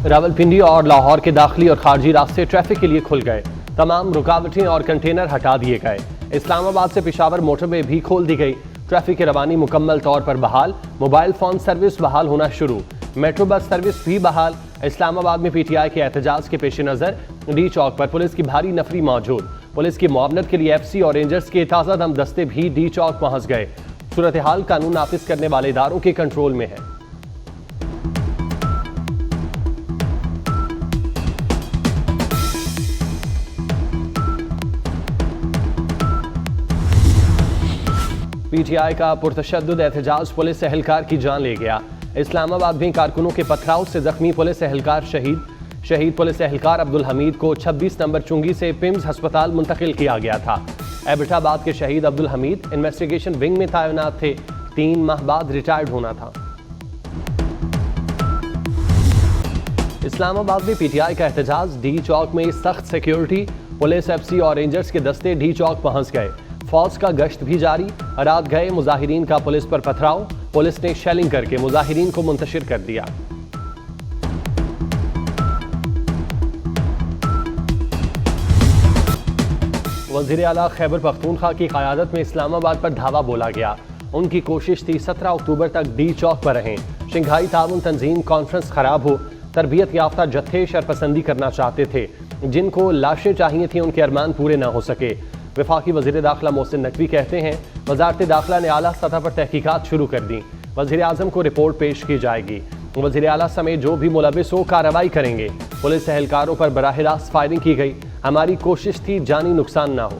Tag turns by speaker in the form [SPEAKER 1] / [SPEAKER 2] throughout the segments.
[SPEAKER 1] रावलपिंडी और लाहौर के दाखिली और खारजी रास्ते ट्रैफिक के लिए खुल गए। तमाम रुकावटें और कंटेनर हटा दिए गए। इस्लामाबाद से पेशावर मोटरवे भी खोल दी गई। ट्रैफिक की रवानी मुकम्मल तौर पर बहाल। मोबाइल फोन सर्विस बहाल होना शुरू। मेट्रो बस सर्विस भी बहाल। इस्लामाबाद में पीटीआई के एहतजाज के पेश नज़र डी चौक पर पुलिस की भारी नफरी मौजूद। पुलिस की मुआवनत के लिए एफसी और रेंजर्स के ताज़ा दम दस्ते भी डी चौक पहुंच गए। सूरत हाल कानून नाफिज करने वाले इदारों के कंट्रोल में है। पीटीआई का पुरतशद्दुद एहतजाज पुलिस एहलकार की जान ले गया। इस्लामाबाद में कारकुनों के पथराव से जख्मी पुलिस एहलकार शहीद पुलिस एहलकार अब्दुल हमीद को 26 नंबर चुंगी से पिम्स अस्पताल मुंतकिल किया गया था। एबटाबाद के शहीद अब्दुल हमीद इन्वेस्टिगेशन विंग में तैनात थे। 3 माह बाद रिटायर्ड होना था। इस्लामाबाद में पीटीआई का एहतजाज। डी चौक में सख्त सिक्योरिटी। पुलिस एफसी और रेंजर्स के दस्ते डी चौक पहुंच गए। फौज का गश्त भी जारी। रात गए मुजाहिरीन का पुलिस पर पथराव। पुलिस ने शेलिंग करके मुजाहिरीन को मुंतशिर कर दिया। वज़ीर आला खैबर पख्तूनख्वा की क़यादत में इस्लामाबाद पर धावा बोला गया। उनकी कोशिश थी 17 अक्टूबर तक डी चौक पर रहें। शंघाई ताउन तंजीम कॉन्फ्रेंस खराब हो। तरबियत याफ्ता जत्थे शरपसंदी करना चाहते थे। जिनको लाशें चाहिए थी उनके अरमान पूरे न हो सके। वफाकी वज़ीर दाखिला मोहसिन नकवी कहते हैं वज़ारत दाखिला ने आला सतह पर तहकीकात शुरू कर दी। वज़ीर आज़म को रिपोर्ट पेश की जाएगी। वज़ीर आला समेत जो भी मुलविस हो कार्रवाई करेंगे। पुलिस एहलकारों पर बराह रास्त फायरिंग की गई। हमारी कोशिश थी जानी नुकसान ना हो।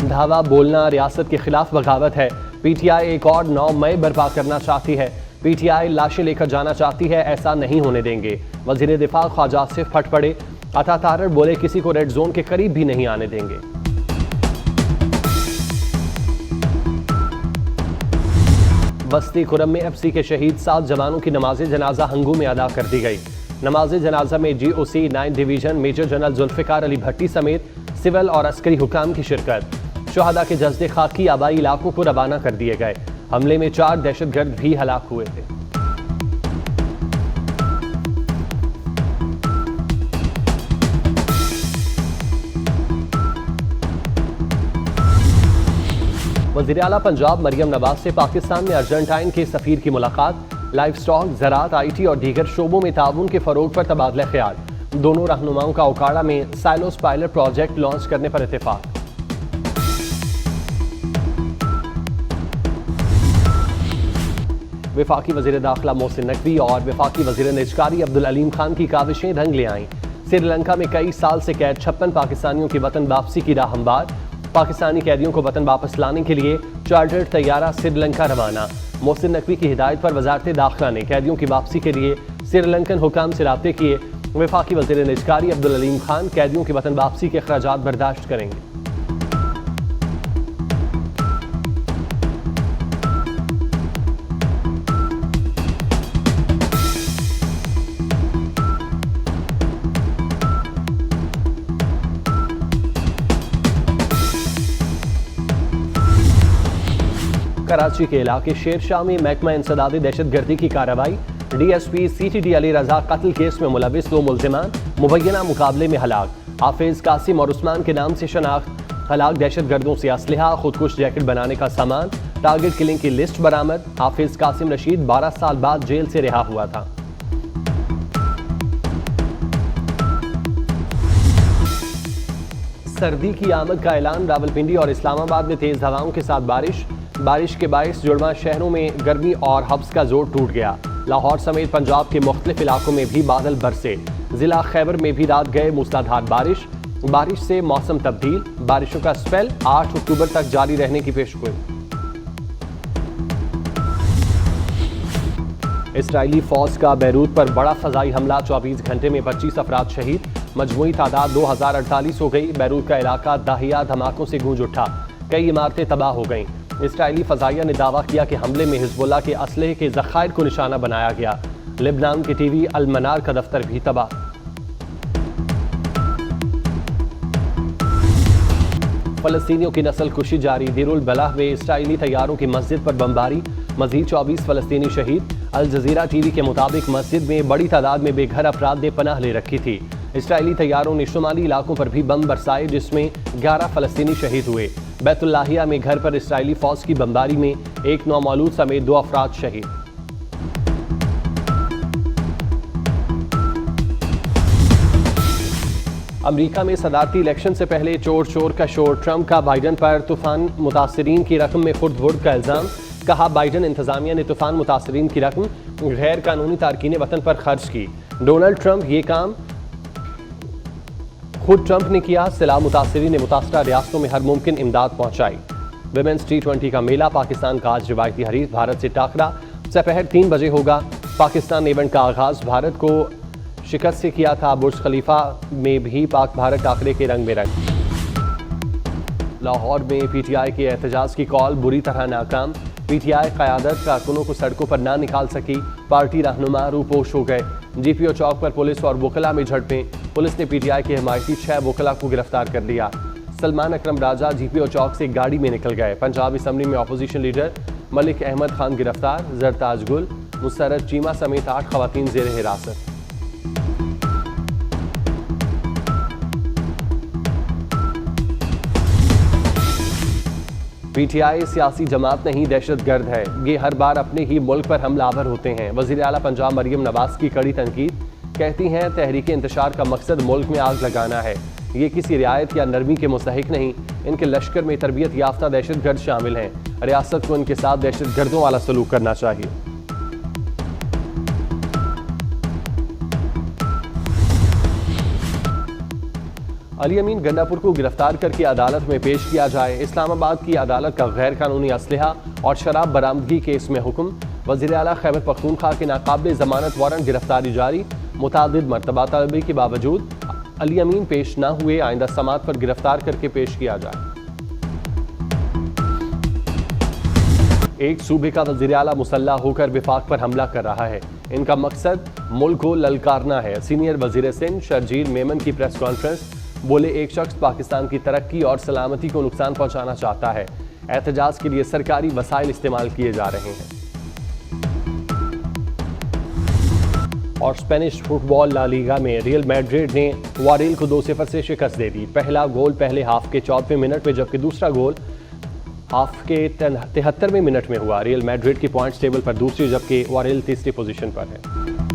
[SPEAKER 1] धावा बोलना रियासत के खिलाफ बगावत है। पीटीआई एक और 9 मई बर्पा करना चाहती है। पीटीआई लाशें लेकर जाना चाहती है, ऐसा नहीं होने देंगे। वज़ीर दिफा ख्वाजा आसिफ फट पड़े। अता तारर बोले किसी को रेड जोन के करीब भी नहीं आने देंगे। बस्ती खुरम में एफसी के शहीद 7 जवानों की नमाज जनाजा हंगू में अदा कर दी गई। नमाज जनाजा में GOC 9 division major general Zulfiqar Ali Bhatti समेत सिविल और अस्करी हुकाम की शिरकत। शुहदा के जज्दे खाकी आबाई इलाकों को रवाना कर दिए गए। हमले में 4 दहशतगर्द भी हलाक हुए थे। वज़ीर आला पंजाब मरियम नवाज से पाकिस्तान में अर्जेंटाइन के सफीर की मुलाकात। लाइफ स्टॉक, ज़राअत, IT और दीगर शोबों में ताउन के फ़रोग पर तबादला ख्याल। दोनों रहनुमाओं का ओकाड़ा में साइलोस पायलट प्रोजेक्ट लॉन्च करने पर इत्तेफाक। वफाकी वज़ीर दाखिला मोहसिन नकवी और वफाकी वज़ीर निजकारी अब्दुल अलीम खान की काविशें रंग ले आईं। श्रीलंका में कई साल से कैद 56 पाकिस्तानियों की वतन वापसी की राह हमवार। पाकिस्तानी कैदियों को वतन वापस लाने के लिए चार्टर्ड तैयारा श्रीलंका रवाना। मोहसिन नकवी की हिदायत पर वज़ारत दाखिला ने कैदियों की वापसी के लिए श्रीलंकन हुकाम से राब्ते किए। वफाकी वज़ीर निजकारी अब्दुल अलीम खान कैदियों की वतन वापसी के अखराजात बर्दाश्त करेंगे। कराची के इलाके शेरशाह में महकमा इंसदाद दहशतगर्दी की कार्रवाई। DSP CTD अली रजा कत्ल केस में मुलविस 2 मुल्जिमान मुबैना मुकाबले में हलाक। हाफिज कासिम और उस्मान के नाम से शनाख्त। हलाक दहशतगर्दों से असलहा, खुदकुश जैकेट बनाने का सामान, टारगेट किलिंग की लिस्ट बरामद। हाफिज कासिम रशीद 12 साल बाद जेल से रिहा हुआ था। सर्दी की आमद का ऐलान। रावलपिंडी और इस्लामाबाद में तेज हवाओं के साथ बारिश के बायस जुड़वा शहरों में गर्मी और हब्स का जोर टूट गया। लाहौर समेत पंजाब के मुख्तलिफ इलाकों में भी बादल बरसे। जिला खैबर में भी रात गए मूसलाधार बारिश से मौसम तब्दील। बारिशों का स्पेल 8 अक्टूबर तक जारी रहने की पेशगोई। इसराइली फौज का बैरूत पर बड़ा फजाई हमला। 24 घंटे में 25 अफराद शहीद। मजमूई तादाद 2048 हो गई। बैरूत का इलाका दाहिया धमाकों से गूंज उठा। कई इमारतें तबाह हो गईं। इसराइली फजाइया ने दावा किया कि हमले में हिजबुल्लाह के असलहे के ज़खायर को निशाना बनाया गया। लेबनान के TV अल मनार का दफ्तर भी तबाह। फलस्तीनियों की नस्ल कुशी जारी। देरुल बलाह में इसराइली तैयारों की मस्जिद पर बमबारी, मजीद 24 फलस्तीनी शहीद। अल जजीरा टीवी के मुताबिक मस्जिद में बड़ी तादाद में बेघर अफराद ने पनाह ले रखी थी। इसराइली तैयारों ने शुमाली इलाकों पर भी बम बरसाए, जिसमें 11 फलस्तीनी शहीद हुए। बैतुल्लाहिया में घर पर इसराइली फौज की बमबारी में एक नौमौलूद समेत 2 अफराद शहीद। अमेरिका में सदारती इलेक्शन से पहले चोर चोर का शोर। ट्रंप का बाइडन पर तूफान मुतासरीन की रकम में खुर्द बुर्द का इल्जाम। कहा, बाइडन इंतजामिया ने तूफान मुतासरीन की रकम गैर कानूनी तारकीन वतन पर खर्च की। डोनाल्ड ट्रंप ये काम खुद ट्रंप ने किया। सिला मुतासरीन ने मुतासरा रियासतों में हर मुमकिन इमदाद पहुंचाई। विमेंस T20 का मेला, पाकिस्तान का आज रिवायती हरीफ भारत से टाकरा। दोपहर 3 बजे होगा। पाकिस्तान ने इवेंट का आगाज भारत को शिकस्त से किया था। बुर्ज खलीफा में भी पाक भारत टाकरे के रंग में रंग। लाहौर में PTI के एहतजाज की कॉल बुरी तरह नाकाम। PTI क़यादत कारकुनों को सड़कों पर ना निकाल सकी। पार्टी रहनुमा रूपोश हो गए। GPO चौक पर पुलिस और वकला में झड़पें। पुलिस ने PTI के हिमायती 6 वकला को गिरफ्तार कर लिया। सलमान अकरम राजा GPO चौक से गाड़ी में निकल गए। पंजाब असम्बली में अपोजिशन लीडर मलिक अहमद खान गिरफ्तार। जरताज गुल, मुसरत चीमा समेत 8 खवातीन जेर हिरासत। PTI सियासी जमात नहीं, दहशत गर्द है। ये हर बार अपने ही मुल्क पर हमलावर होते हैं। वज़ीर आला पंजाब मरियम नवाज की कड़ी तनकीद। कहती हैं, तहरीक इंतशार का मकसद मुल्क में आग लगाना है। ये किसी रियायत या नरमी के मुस्तहिक नहीं। इनके लश्कर में तरबियत याफ्ता दहशत गर्द शामिल हैं। रियासत को इनके साथ दहशत गर्दों वाला सलूक करना चाहिए। अली अमीन गंडापुर को गिरफ्तार करके अदालत में पेश किया जाए। इस्लामाबाद की अदालत का गैर कानूनी असलहा और शराब बरामदगी केस में हुक्म। वज़ीर आला खैबर पख्तूनख्वा के नाकाबिल जमानत वारंट गिरफ्तारी जारी। मुतादिद मरतबा तलबी के बावजूद अली अमीन पेश न हुए। आइंदा समात पर गिरफ्तार करके पेश किया जाए। एक सूबे का वज़ीर आला मुसल्लह होकर विफाक पर हमला कर रहा है। इनका मकसद मुल्क को ललकारना है। सीनियर वज़ीर सिंध शर्जील मेमन की प्रेस कॉन्फ्रेंस। बोले, एक शख्स पाकिस्तान की तरक्की और सलामती को नुकसान पहुंचाना चाहता है। एहतजाज के लिए सरकारी वसाइल इस्तेमाल किए जा रहे हैं। और स्पेनिश फुटबॉल ला लीगा में रियल मैड्रिड ने वारेल को 2-0 से शिकस्त दे दी। पहला गोल पहले हाफ के 14वें मिनट में, जबकि दूसरा गोल हाफ के 73वें मिनट में हुआ। रियल मैड्रिड की पॉइंट्स टेबल पर दूसरी, जबकि वारेल तीसरी पोजीशन पर है।